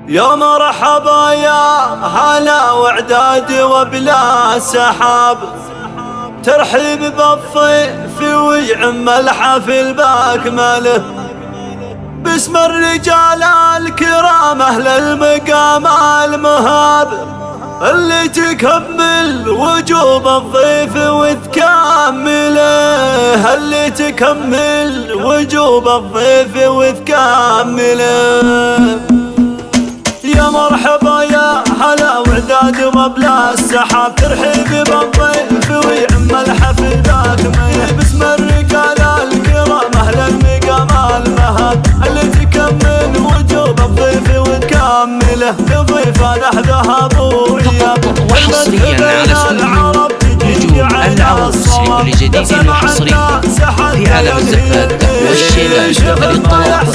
يا مرحبا يا هلا وعداد وبلا سحاب، ترحيب بالضيف ويعم الحفل باكمله، باسم الرجال الكرام اهل المقام المهاب، اللي تكمل وجوب الضيف وتكمله، اللي تكمل وجوب الضيف وتكمله. يا مرحبا يا هلا وعداد وبلا السحاب، ترحيب بالضيف ويعم الحفل باكمله، باسم الرجال الكرام اهل المقام المهاب، اللي تكمل وجوب الضيف وتكمله، لضيف له ذهب وإياب، وحصريا على سنة نجوم العروس لكل جديد وحصري في عالم الزفات والشيلات للطلب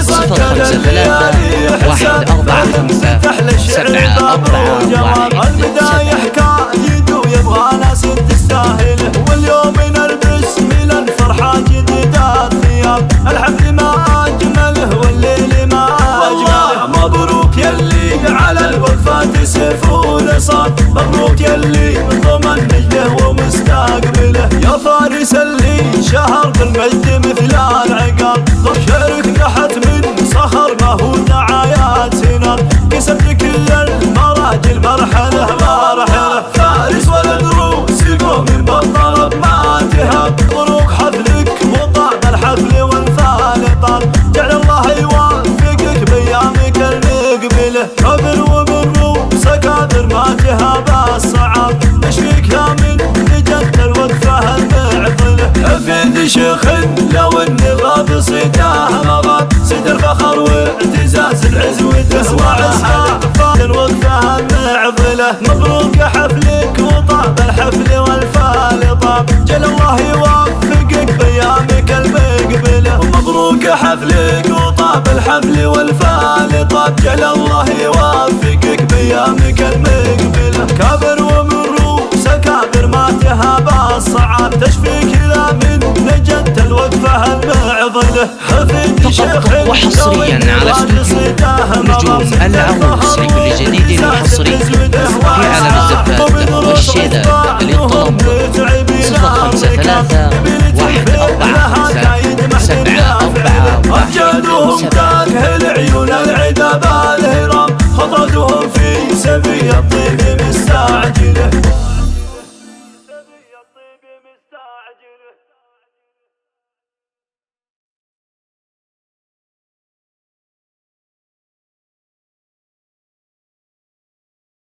053-145-741. البداية حكايته يبغى ناس تستاهله، واليوم نلبس من الفرحة جديدة الثياب، الحفل ما أجمله والليل ما أجمله. مبروك يلي على الوفاة سيفون صاب، مبروك يلي ضمن نجله ومستقبله، يا فارس اللي شهر بالمجد مثل العقاب، شارك نحت من صخر ما هو دعايات سنان، كسبت كل المراجل مرحلة مرحلة، فارس ولد روس يقوم من بالطلب ما تهاب، مبروك حفلك وطعم الحفل والفال طال، جعل الله يوفقك بأيامك المقبلة، كبر ومن روس كابر ما تهاب الصعاب، تشفيك يا من لجد الوقفة المعضلة، حفيد شيخ لو النغاب صيته مغاب، صيد الفخر واعتزاز العزوته وعزها الوقفة المعضلة، مبروك حفلك وطاب الحفل والفال طاب، جل الله يوفقك بأيامك المقبلة، مبروك حفلك وطاب الحفل والفال طاب، جل الله يوفقك بأيامك المقبلة، كابر ومن روس كابر ما تهاب الصعاب، تشفيك لا من نجد الوقفة المعضلة، حفيد شيخ وحصريا على نجوم العروس لكل جديد وحصري في عالم الزفات والشيلات للطلب 053-145-741.